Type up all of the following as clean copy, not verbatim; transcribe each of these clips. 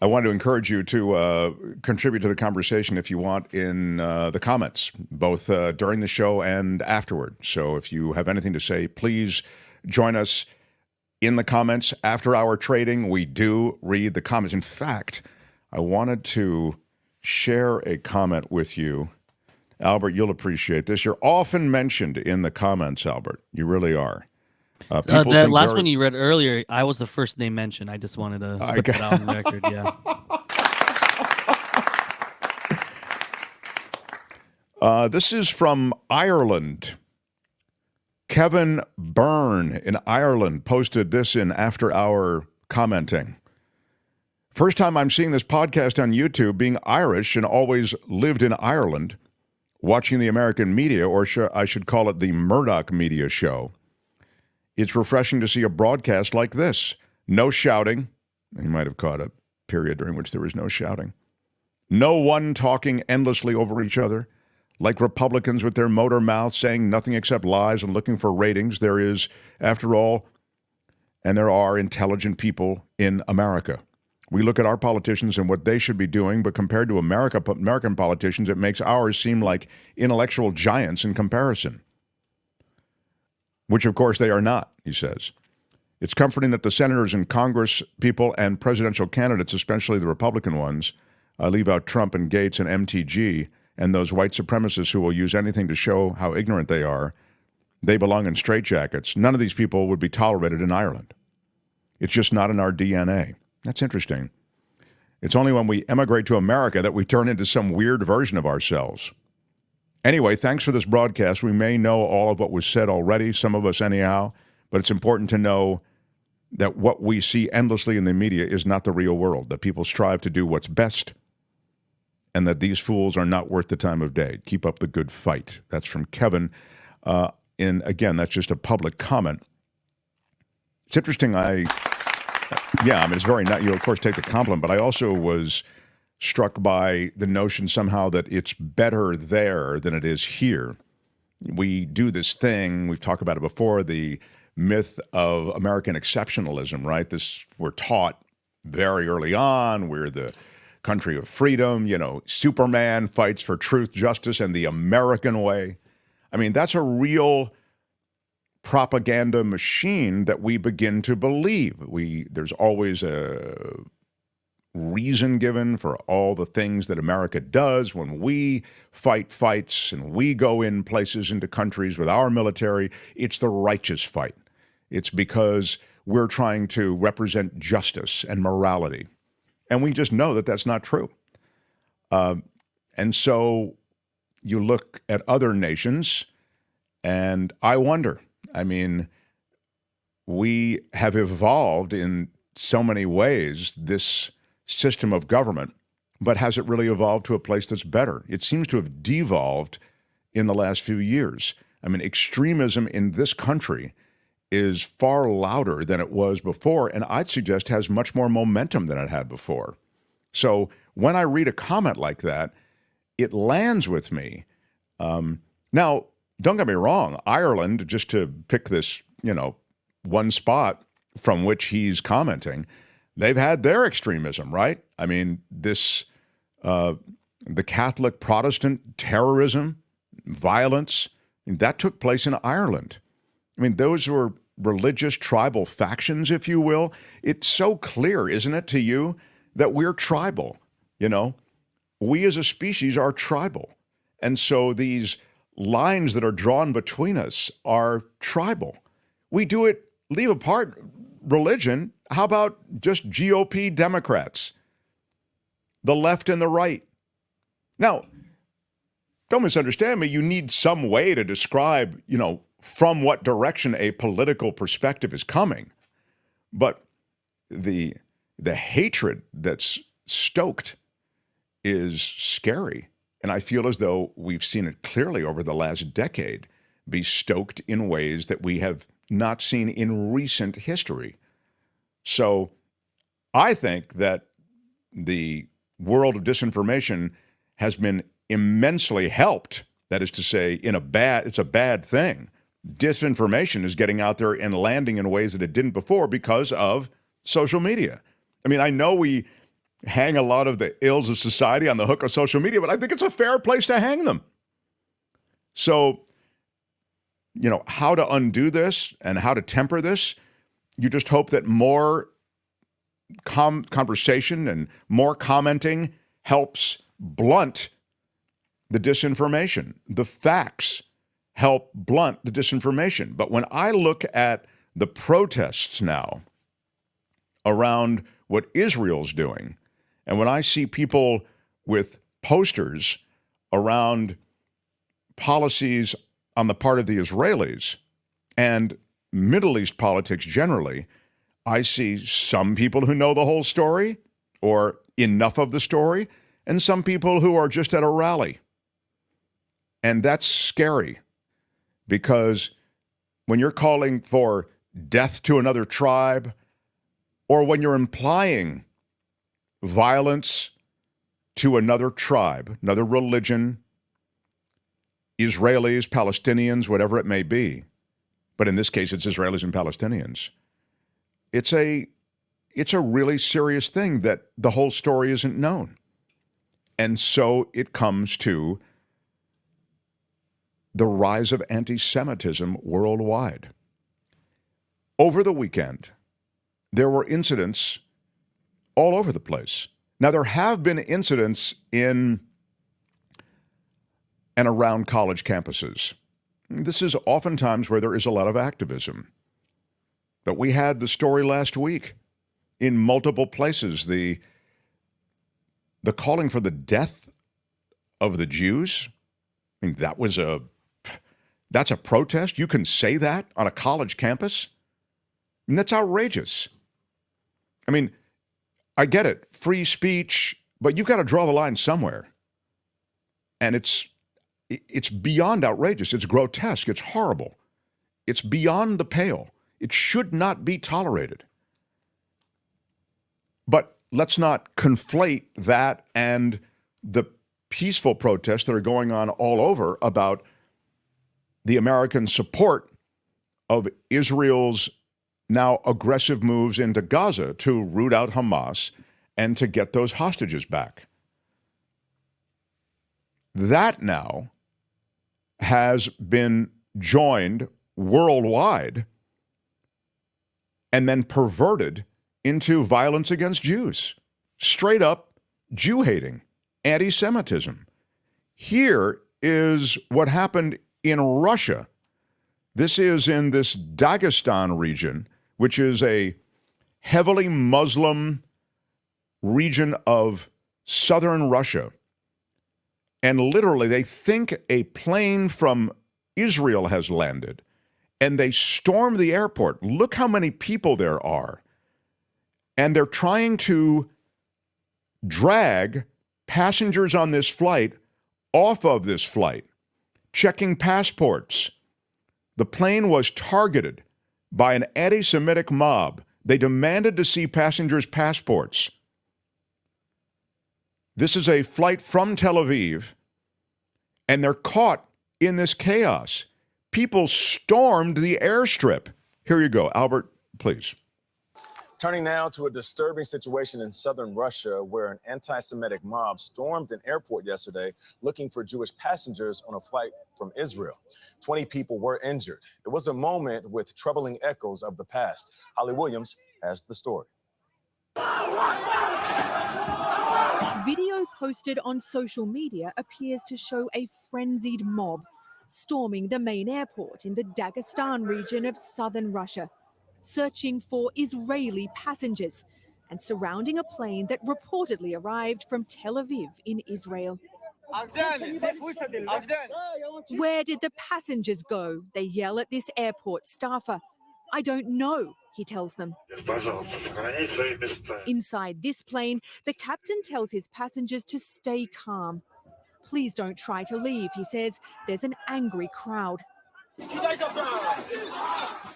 I want to encourage you to contribute to the conversation if you want in the comments, both during the show and afterward. So if you have anything to say, please join us in the comments. After our trading, we do read the comments. In fact, I wanted to share a comment with you. Albert, you'll appreciate this. You're often mentioned in the comments, Albert. You really are. That last one you read earlier, I was the first name mentioned. I just wanted to put that out on the record. Yeah. This is from Ireland. Kevin Byrne in Ireland posted this in After Hour commenting. First time I'm seeing this podcast on YouTube, being Irish and always lived in Ireland, watching the American media, or I should call it the Murdoch media show. It's refreshing to see a broadcast like this. No shouting. You might have caught a period during which there was no shouting. No one talking endlessly over each other. Like Republicans with their motor mouth saying nothing except lies and looking for ratings. There is, after all, and there are intelligent people in America. We look at our politicians and what they should be doing, but compared to American politicians, it makes ours seem like intellectual giants in comparison. Which, of course, they are not, he says. It's comforting that the senators and Congress people and presidential candidates, especially the Republican ones, leave out Trump and Gates and MTG and those white supremacists who will use anything to show how ignorant they are. They belong in straitjackets. None of these people would be tolerated in Ireland. It's just not in our DNA. That's interesting. It's only when we emigrate to America that we turn into some weird version of ourselves. Anyway, thanks for this broadcast. We may know all of what was said already, some of us anyhow, but it's important to know that what we see endlessly in the media is not the real world, that people strive to do what's best, and that these fools are not worth the time of day. Keep up the good fight. That's from Kevin. Again, that's just a public comment. It's interesting. It's very nice. You, of course, take the compliment, but I also was struck by the notion somehow that it's better there than it is here. We do this thing, we've talked about it before, the myth of American exceptionalism, right? We're taught very early on, we're the country of freedom, Superman fights for truth, justice, and the American way. I mean, that's a real propaganda machine that we begin to believe. There's always a reason given for all the things that America does when we fight fights and we go in places into countries with our military. It's the righteous fight. It's because we're trying to represent justice and morality. And we just know that that's not true. And so you look at other nations and I wonder, we have evolved in so many ways, this system of government, but has it really evolved to a place that's better? It seems to have devolved in the last few years. Extremism in this country is far louder than it was before, and I'd suggest has much more momentum than it had before. So when I read a comment like that, it lands with me. Now, don't get me wrong, Ireland, just to pick this, one spot from which he's commenting, they've had their extremism, right? The Catholic Protestant terrorism, violence, that took place in Ireland. Those were religious tribal factions, if you will. It's so clear, isn't it, to you, that we're tribal, We as a species are tribal. And so these lines that are drawn between us are tribal. We do it, leave apart religion. How about just GOP Democrats, the left and the right? Now, don't misunderstand me. You need some way to describe, from what direction a political perspective is coming. But the hatred that's stoked is scary. And I feel as though we've seen it clearly over the last decade be stoked in ways that we have not seen in recent history. So I think that the world of disinformation has been immensely helped. That is to say, it's a bad thing. Disinformation is getting out there and landing in ways that it didn't before because of social media. I know we hang a lot of the ills of society on the hook of social media, but I think it's a fair place to hang them. So, how to undo this and how to temper this, you just hope that more conversation and more commenting helps blunt the disinformation. The facts help blunt the disinformation. But when I look at the protests now around what Israel's doing, and when I see people with posters around policies on the part of the Israelis and Middle East politics generally, I see some people who know the whole story or enough of the story, and some people who are just at a rally. And that's scary, because when you're calling for death to another tribe, or when you're implying violence to another tribe, another religion, Israelis, Palestinians, whatever it may be, but in this case it's Israelis and Palestinians, it's a really serious thing that the whole story isn't known. And so it comes to the rise of anti-Semitism worldwide. Over the weekend, there were incidents all over the place. Now, there have been incidents in and around college campuses. This is oftentimes where there is a lot of activism. But we had the story last week in multiple places, the calling for the death of the Jews. I mean, that's a protest. You can say that on a college campus? And that's outrageous. I mean, I get it, free speech, but you've got to draw the line somewhere. And it's beyond outrageous. It's grotesque. It's horrible. It's beyond the pale. It should not be tolerated. But let's not conflate that and the peaceful protests that are going on all over about the American support of Israel's now aggressive moves into Gaza to root out Hamas and to get those hostages back. That now has been joined worldwide and then perverted into violence against Jews. Straight up Jew-hating, anti-Semitism. Here is what happened in Russia. This is in this Dagestan region, which is a heavily Muslim region of southern Russia. And literally, they think a plane from Israel has landed, and they storm the airport. Look how many people there are. And they're trying to drag passengers on this flight off of this flight, checking passports. The plane was targeted by an anti-Semitic mob. They demanded to see passengers' passports. This is a flight from Tel Aviv, and they're caught in this chaos. People stormed the airstrip. Here you go, Albert, please. Turning now to a disturbing situation in southern Russia, where an anti-Semitic mob stormed an airport yesterday looking for Jewish passengers on a flight from Israel. 20 people were injured. It was a moment with troubling echoes of the past. Holly Williams has the story. Video posted on social media appears to show a frenzied mob storming the main airport in the Dagestan region of southern Russia, searching for Israeli passengers and surrounding a plane that reportedly arrived from Tel Aviv in Israel. Where did the passengers go? They yell at this airport staffer. I don't know, he tells them. Inside this plane, the captain tells his passengers to stay calm. Please don't try to leave, he says. There's an angry crowd.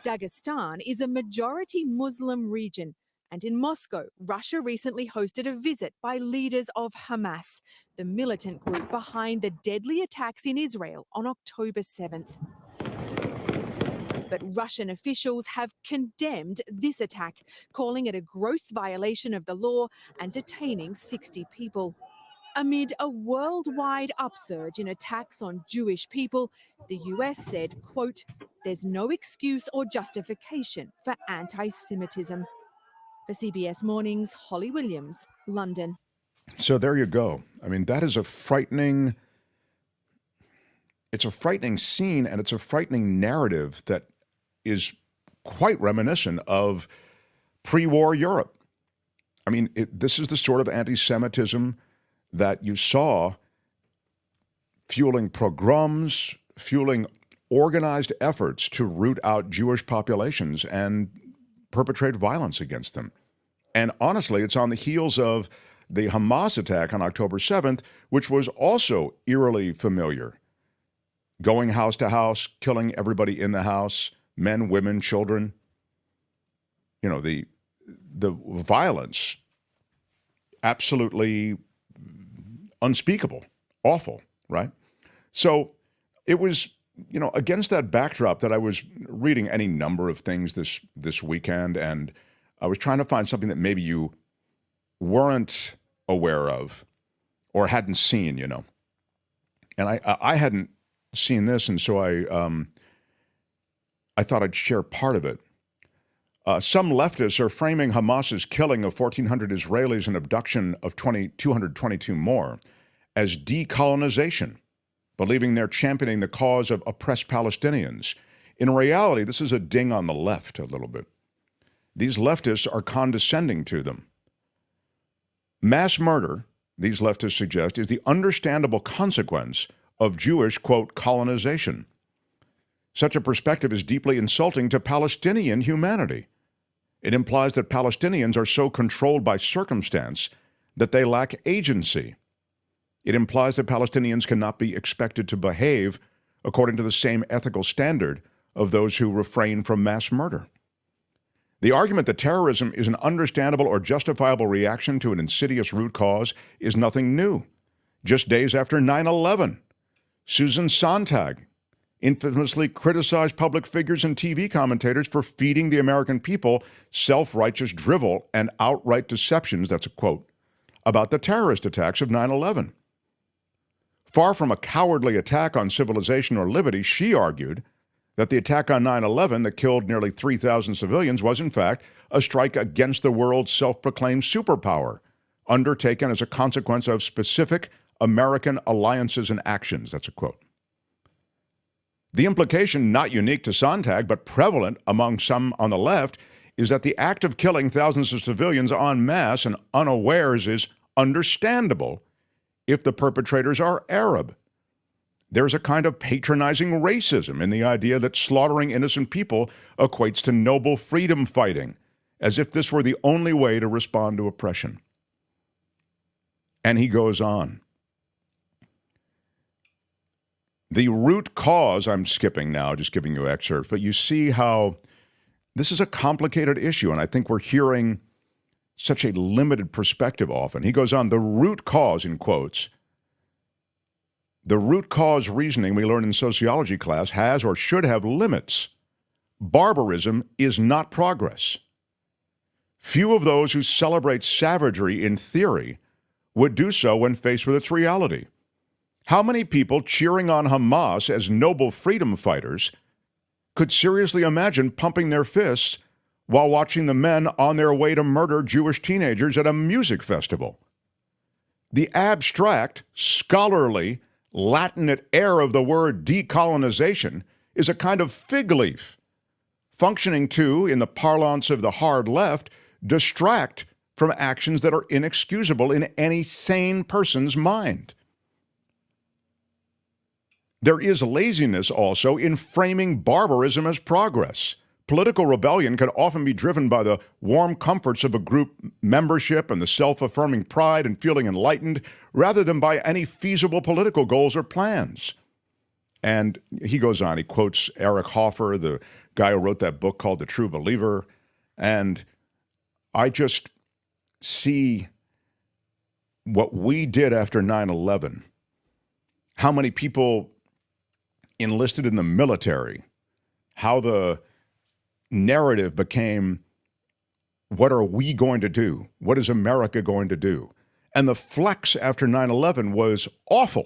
Dagestan is a majority Muslim region, and in Moscow, Russia recently hosted a visit by leaders of Hamas, the militant group behind the deadly attacks in Israel on October 7th. But Russian officials have condemned this attack, calling it a gross violation of the law and detaining 60 people. Amid a worldwide upsurge in attacks on Jewish people, the US said, quote, "There's no excuse or justification for anti-Semitism." For CBS Mornings, Holly Williams, London. So there you go. I mean, that is a frightening scene, and it's a frightening narrative that is quite reminiscent of pre-war Europe. I mean, this is the sort of anti-Semitism that you saw fueling pogroms, fueling organized efforts to root out Jewish populations and perpetrate violence against them. And honestly, it's on the heels of the Hamas attack on October 7th, which was also eerily familiar. Going house to house, killing everybody in the house, men, women, children. You know, the violence, absolutely unspeakable, awful, right? So it was, you know, against that backdrop that I was reading any number of things this weekend, and I was trying to find something that maybe you weren't aware of or hadn't seen, you know. And I hadn't seen this, and so I thought I'd share part of it. Some leftists are framing Hamas's killing of 1,400 Israelis and abduction of 222 more as decolonization, believing they're championing the cause of oppressed Palestinians. In reality, this is a ding on the left a little bit. These leftists are condescending to them. Mass murder, these leftists suggest, is the understandable consequence of Jewish, quote, colonization. Such a perspective is deeply insulting to Palestinian humanity. It implies that Palestinians are so controlled by circumstance that they lack agency. It implies that Palestinians cannot be expected to behave according to the same ethical standard of those who refrain from mass murder. The argument that terrorism is an understandable or justifiable reaction to an insidious root cause is nothing new. Just days after 9/11, Susan Sontag infamously criticized public figures and TV commentators for feeding the American people self-righteous drivel and outright deceptions, that's a quote, about the terrorist attacks of 9/11. Far from a cowardly attack on civilization or liberty, she argued that the attack on 9/11 that killed nearly 3,000 civilians was, in fact, a strike against the world's self-proclaimed superpower, undertaken as a consequence of specific American alliances and actions. That's a quote. The implication, not unique to Sontag, but prevalent among some on the left, is that the act of killing thousands of civilians en masse and unawares is understandable if the perpetrators are Arab. There's a kind of patronizing racism in the idea that slaughtering innocent people equates to noble freedom fighting, as if this were the only way to respond to oppression. And he goes on. The root cause, I'm skipping now, just giving you excerpts, but you see how this is a complicated issue, and I think we're hearing such a limited perspective often. He goes on, the root cause, in quotes, the root cause reasoning we learn in sociology class has or should have limits. Barbarism is not progress. Few of those who celebrate savagery in theory would do so when faced with its reality. How many people cheering on Hamas as noble freedom fighters could seriously imagine pumping their fists while watching the men on their way to murder Jewish teenagers at a music festival? The abstract, scholarly, Latinate air of the word decolonization is a kind of fig leaf, functioning to, in the parlance of the hard left, distract from actions that are inexcusable in any sane person's mind. There is laziness also in framing barbarism as progress. Political rebellion can often be driven by the warm comforts of a group membership and the self-affirming pride and feeling enlightened, rather than by any feasible political goals or plans. And he goes on, he quotes Eric Hoffer, the guy who wrote that book called The True Believer, and I just see what we did after 9/11, how many people enlisted in the military how the narrative became, what are we going to do? What is America going to do? And the flex after 9/11 was awful.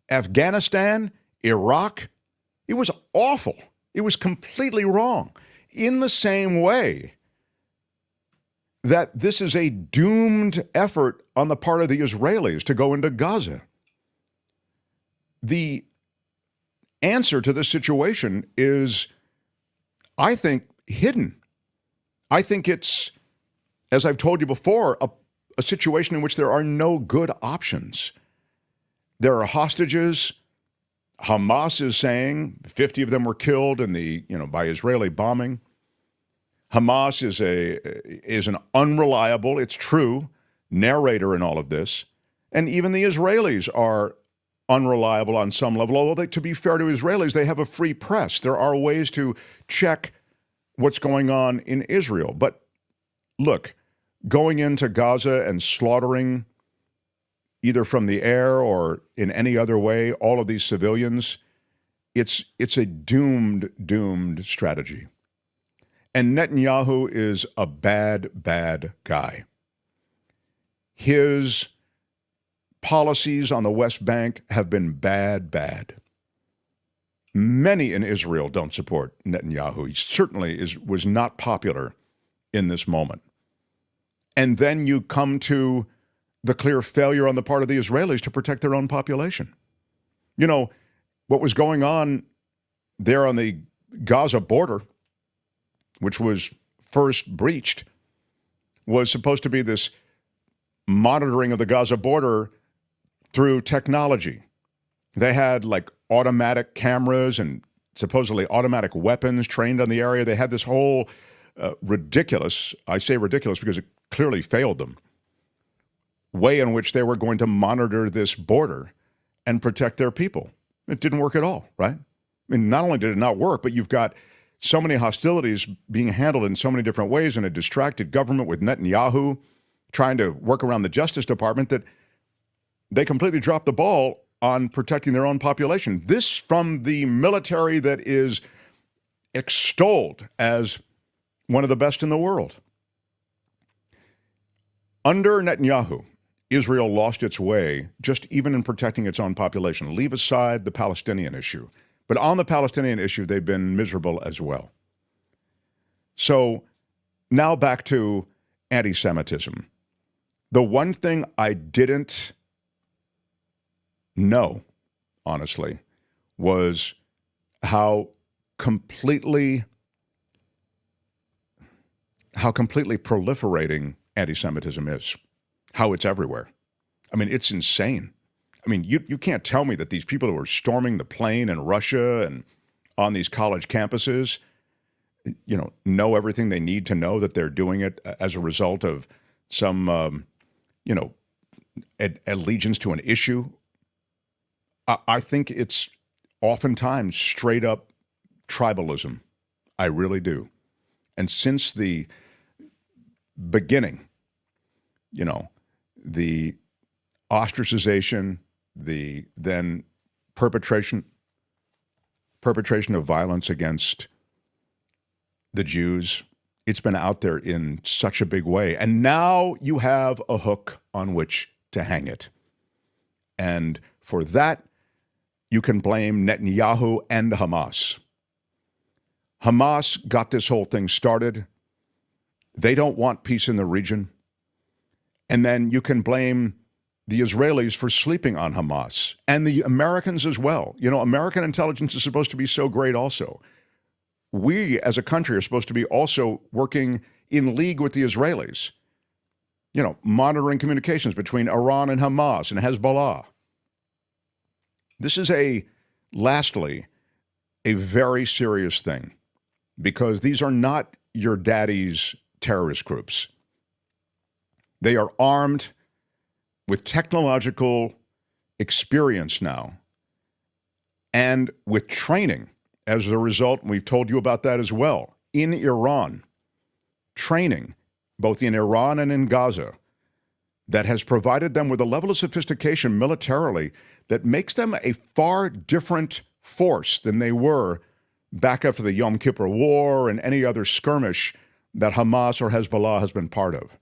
Afghanistan, Iraq, it was awful. It was completely wrong. In the same way that this is a doomed effort on the part of the Israelis to go into Gaza. The answer to this situation is, I think, hidden. I think it's, as I've told you before, a situation in which there are no good options. There are hostages. Hamas is saying 50 of them were killed in by Israeli bombing. Hamas is an unreliable, it's true, narrator in all of this. And even the Israelis are unreliable on some level, although to be fair to Israelis, they have a free press. There are ways to check what's going on in Israel. But look, going into Gaza and slaughtering, either from the air or in any other way, all of these civilians, it's a doomed strategy. And Netanyahu is a bad guy. His policies on the West Bank have been bad. Many in Israel don't support Netanyahu. He certainly was not popular in this moment. And then you come to the clear failure on the part of the Israelis to protect their own population. You know, what was going on there on the Gaza border, which was first breached, was supposed to be this monitoring of the Gaza border through technology. They had like automatic cameras and supposedly automatic weapons trained on the area. They had this whole ridiculous, I say ridiculous because it clearly failed them, way in which they were going to monitor this border and protect their people. It didn't work at all, right? I mean, not only did it not work, but you've got so many hostilities being handled in so many different ways in a distracted government with Netanyahu trying to work around the Justice Department that they completely dropped the ball on protecting their own population. This from the military that is extolled as one of the best in the world. Under Netanyahu, Israel lost its way just even in protecting its own population. Leave aside the Palestinian issue. But on the Palestinian issue, they've been miserable as well. So now back to anti-Semitism. The one thing I didn't know, honestly, was how completely proliferating anti-Semitism is, how it's everywhere. I mean, it's insane. I mean, you can't tell me that these people who are storming the plane in Russia and on these college campuses, know everything they need to know, that they're doing it as a result of some, allegiance to an issue. I think it's oftentimes straight up tribalism. I really do. And since the beginning, the ostracization, the then perpetration of violence against the Jews, it's been out there in such a big way. And now you have a hook on which to hang it. And for that, you can blame Netanyahu and Hamas. Hamas got this whole thing started. They don't want peace in the region. And then you can blame the Israelis for sleeping on Hamas and the Americans as well. American intelligence is supposed to be so great also. We as a country are supposed to be also working in league with the Israelis, monitoring communications between Iran and Hamas and Hezbollah. This is lastly, a very serious thing, because these are not your daddy's terrorist groups. They are armed with technological experience now and with training as a result, and we've told you about that as well, in Iran, training both in Iran and in Gaza that has provided them with a level of sophistication militarily that makes them a far different force than they were back after the Yom Kippur War and any other skirmish that Hamas or Hezbollah has been part of.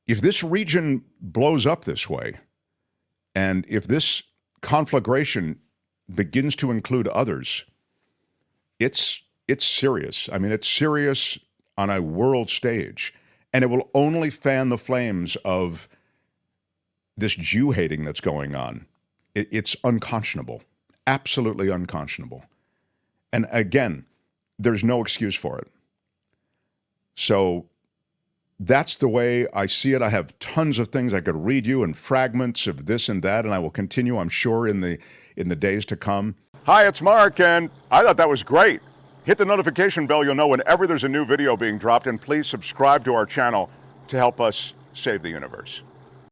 If this region blows up this way, and if this conflagration begins to include others, it's serious. I mean, it's serious on a world stage, and it will only fan the flames of this Jew hating that's going on. It's unconscionable, absolutely unconscionable. And again, there's no excuse for it. So that's the way I see it. I have tons of things I could read you and fragments of this and that, and I will continue, I'm sure, in the days to come. Hi, it's Mark, and I thought that was great. Hit the notification bell. You'll know whenever there's a new video being dropped, and please subscribe to our channel to help us save the universe.